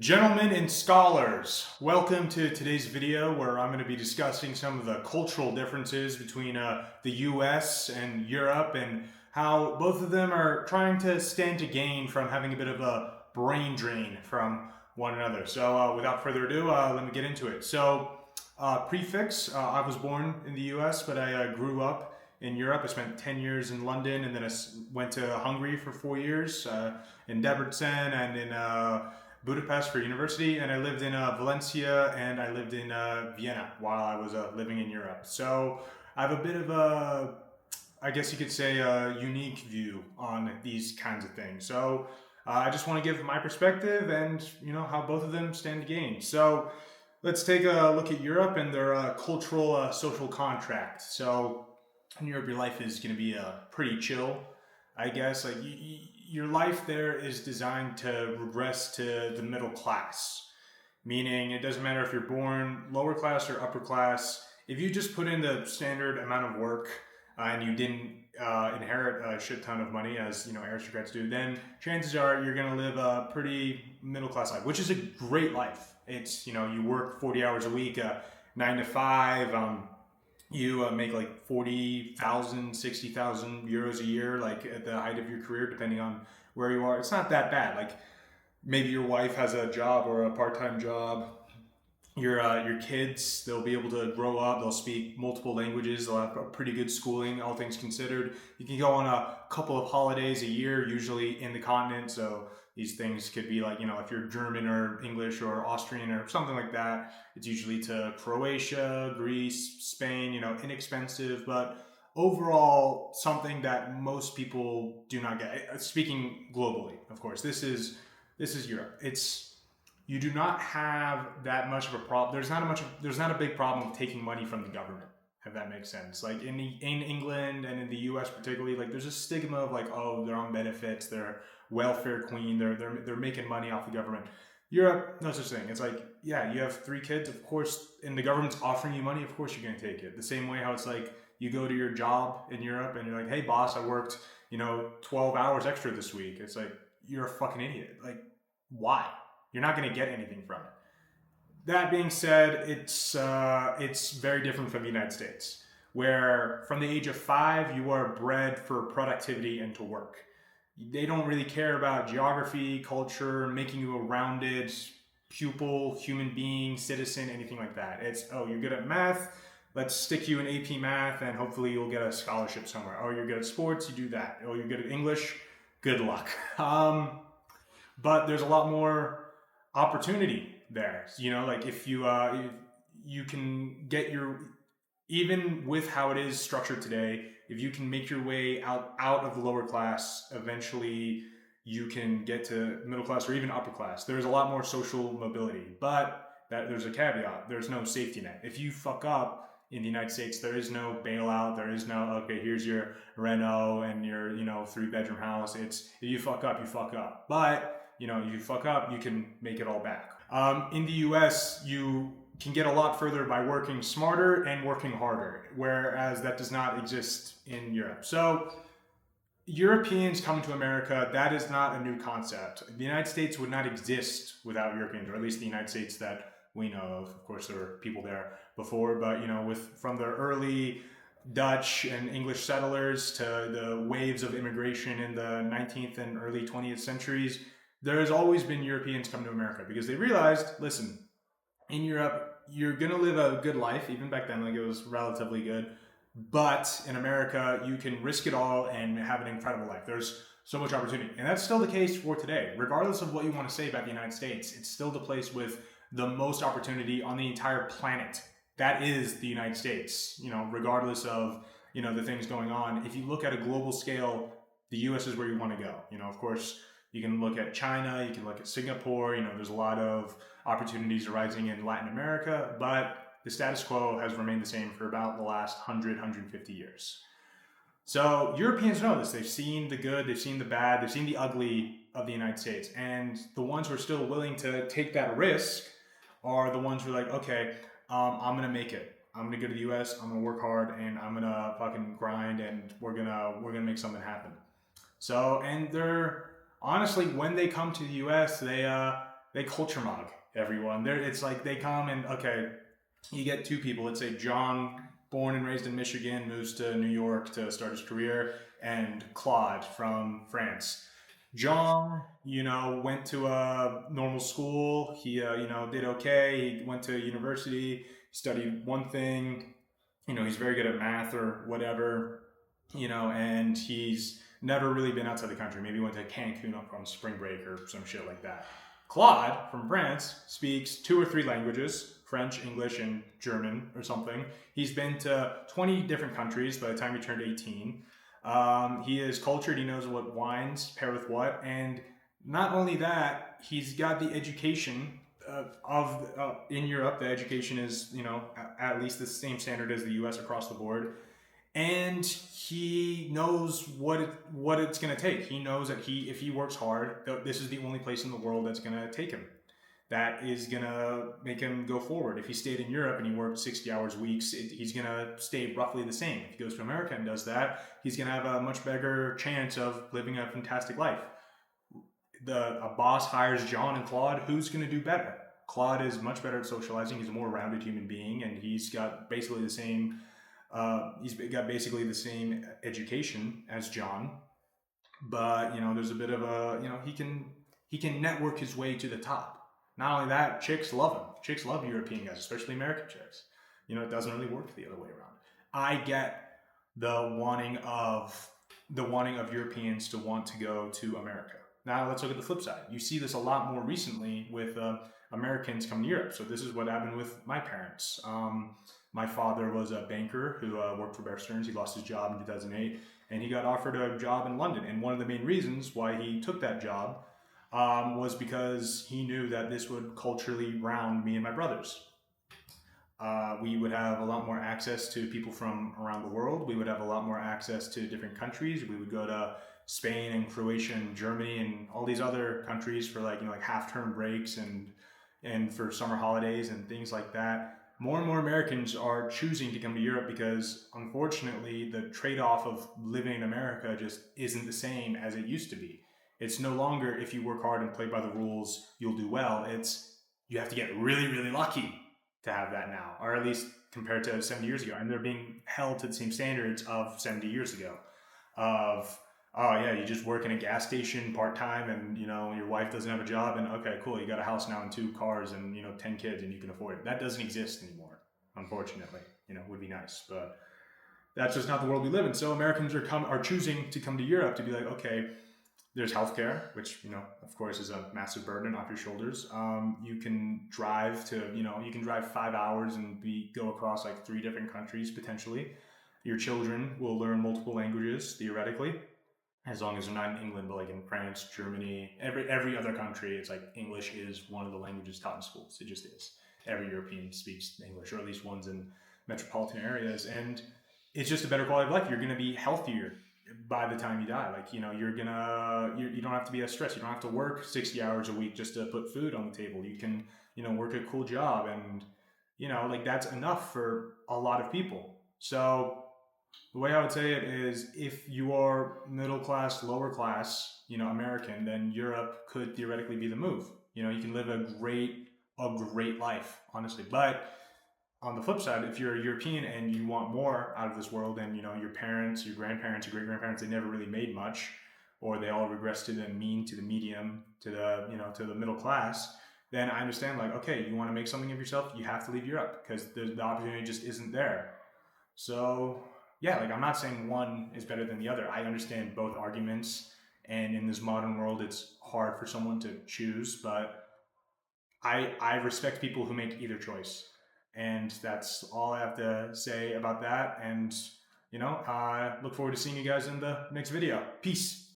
Gentlemen and scholars, welcome to today's video where I'm going to be discussing some of the cultural differences between the US and Europe and how both of them are trying to stand to gain from having a bit of a brain drain from one another. So without further ado, let me get into it. Prefix, I was born in the US, but I grew up in Europe. I spent 10 years in London, and then I went to Hungary for 4 years, in Debrecen and in Budapest for university, and I lived in Valencia, and I lived in Vienna while I was living in Europe. So I have a bit of a, I guess you could say, a unique view on these kinds of things. So I just want to give my perspective and how both of them stand to gain. So let's take a look at Europe and their cultural social contract. So in Europe, your life is going to be pretty chill, I guess. Like your life there is designed to regress to the middle class, meaning it doesn't matter if you're born lower class or upper class. If you just put in the standard amount of work and you didn't inherit a shit ton of money, as aristocrats do, then chances are you're going to live a pretty middle class life, which is a great life. It's you work 40 hours a week, 9 to 5. You make like 40,000, 60,000 euros a year, like at the height of your career, depending on where you are. It's not that bad. Like maybe your wife has a job or a part-time job. Your kids, they'll be able to grow up. They'll speak multiple languages. They'll have a pretty good schooling, all things considered. You can go on a couple of holidays a year, usually in the continent. So these things could be like, if you're German or English or Austrian or something like that, it's usually to Croatia, Greece, Spain, inexpensive, but overall something that most people do not get. Speaking globally, of course, this is Europe. You do not have that much of a problem. There's not a big problem of taking money from the government, if that makes sense. Like in England and in the US particularly, like there's a stigma of like, oh, they're on benefits, they're welfare queen, they're making money off the government. Europe, no such thing. It's like, yeah, you have 3 kids, of course, and the government's offering you money, of course you're gonna take it. The same way how it's like you go to your job in Europe and you're like, hey boss, I worked, 12 hours extra this week. It's like, you're a fucking idiot. Like, why? You're not going to get anything from it. That being said, it's very different from the United States, where from the age of 5 you are bred for productivity and to work. They don't really care about geography, culture, making you a rounded pupil, human being, citizen, anything like that. It's, oh, you're good at math, let's stick you in AP math and hopefully you'll get a scholarship somewhere. Oh, you're good at sports, you do that. Oh, you're good at English, good luck. But there's a lot more opportunity there. Like if you can get even with how it is structured today, if you can make your way out of the lower class, eventually you can get to middle class or even upper class. There's a lot more social mobility, but there's a caveat. There's no safety net. If you fuck up in the United States, there is no bailout. There is no, okay, here's your reno and your 3-bedroom house. It's, if you fuck up, you fuck up. But if you fuck up, you can make it all back. In the US, you can get a lot further by working smarter and working harder, whereas that does not exist in Europe. So Europeans coming to America, that is not a new concept. The United States would not exist without Europeans, or at least the United States that we know of. Of course, there were people there before, but from the early Dutch and English settlers to the waves of immigration in the 19th and early 20th centuries, there has always been Europeans come to America because they realized, listen, in Europe, you're going to live a good life. Even back then, like it was relatively good. But in America, you can risk it all and have an incredible life. There's so much opportunity. And that's still the case for today. Regardless of what you want to say about the United States, it's still the place with the most opportunity on the entire planet. That is the United States, regardless of, the things going on. If you look at a global scale, the US is where you want to go. Of course, you can look at China, you can look at Singapore, there's a lot of opportunities arising in Latin America, but the status quo has remained the same for about the last 150 years. So Europeans know this. They've seen the good, they've seen the bad, they've seen the ugly of the United States. And the ones who are still willing to take that risk are the ones who are like, okay, I'm going to make it. I'm going to go to the US, I'm going to work hard, and I'm going to fucking grind, and we're going to make something happen. So, and they're, honestly, when they come to the US, they culture mog everyone. It's like they come and okay, you get two people. Let's say John, born and raised in Michigan, moves to New York to start his career, and Claude from France. John, went to a normal school. He, did okay. He went to university, studied one thing. He's very good at math or whatever, and he's never really been outside the country. Maybe went to Cancun on spring break or some shit like that. Claude from France speaks 2 or 3 languages, French, English, and German or something. He's been to 20 different countries by the time he turned 18. He is cultured. He knows what wines pair with what. And not only that, he's got the education in Europe. The education is, at least the same standard as the U.S. across the board. And he knows what it's going to take. He knows that if he works hard, this is the only place in the world that's going to take him. That is going to make him go forward. If he stayed in Europe and he worked 60 hours weeks, he's going to stay roughly the same. If he goes to America and does that, he's going to have a much better chance of living a fantastic life. A boss hires John and Claude, who's going to do better? Claude is much better at socializing. He's a more rounded human being, and he's got basically the same education as John, but there's a bit of a he can network his way to the top. Not only that, chicks love him. Chicks love European guys, especially American chicks. It doesn't really work the other way around. I get the wanting of Europeans to want to go to America. Now let's look at the flip side. You see this a lot more recently with Americans coming to Europe. So this is what happened with my parents. My father was a banker who worked for Bear Stearns. He lost his job in 2008, and he got offered a job in London. And one of the main reasons why he took that job was because he knew that this would culturally round me and my brothers. We would have a lot more access to people from around the world. We would have a lot more access to different countries. We would go to Spain and Croatia and Germany and all these other countries for like half-term breaks and for summer holidays and things like that. More and more Americans are choosing to come to Europe because, unfortunately, the trade-off of living in America just isn't the same as it used to be. It's no longer if you work hard and play by the rules, you'll do well. It's you have to get really, really lucky to have that now, or at least compared to 70 years ago. And they're being held to the same standards of 70 years ago of, oh yeah, you just work in a gas station part-time and your wife doesn't have a job and okay, cool, you got a house now and 2 cars and 10 kids and you can afford it. That doesn't exist anymore, unfortunately. It would be nice, but that's just not the world we live in. So Americans are choosing to come to Europe to be like, okay, there's healthcare, which of course is a massive burden off your shoulders. You can drive 5 hours and go across like 3 different countries potentially. Your children will learn multiple languages theoretically, as long as they're not in England, but like in France, Germany, every other country, it's like English is one of the languages taught in schools. It just is. Every European speaks English, or at least ones in metropolitan areas, and it's just a better quality of life. You're going to be healthier by the time you die. Like you don't have to be as stressed. You don't have to work 60 hours a week just to put food on the table. You can work a cool job, and like that's enough for a lot of people. So the way I would say it is, if you are middle class, lower class, American, then Europe could theoretically be the move. You can live a great life, honestly. But on the flip side, if you're a European and you want more out of this world, and your parents, your grandparents, your great grandparents, they never really made much, or they all regress to the mean, to the medium, to the middle class, then I understand, like, okay, you want to make something of yourself, you have to leave Europe because the opportunity just isn't there. So yeah, like I'm not saying one is better than the other. I understand both arguments, and in this modern world, it's hard for someone to choose, but I respect people who make either choice. And that's all I have to say about that. And, I look forward to seeing you guys in the next video. Peace.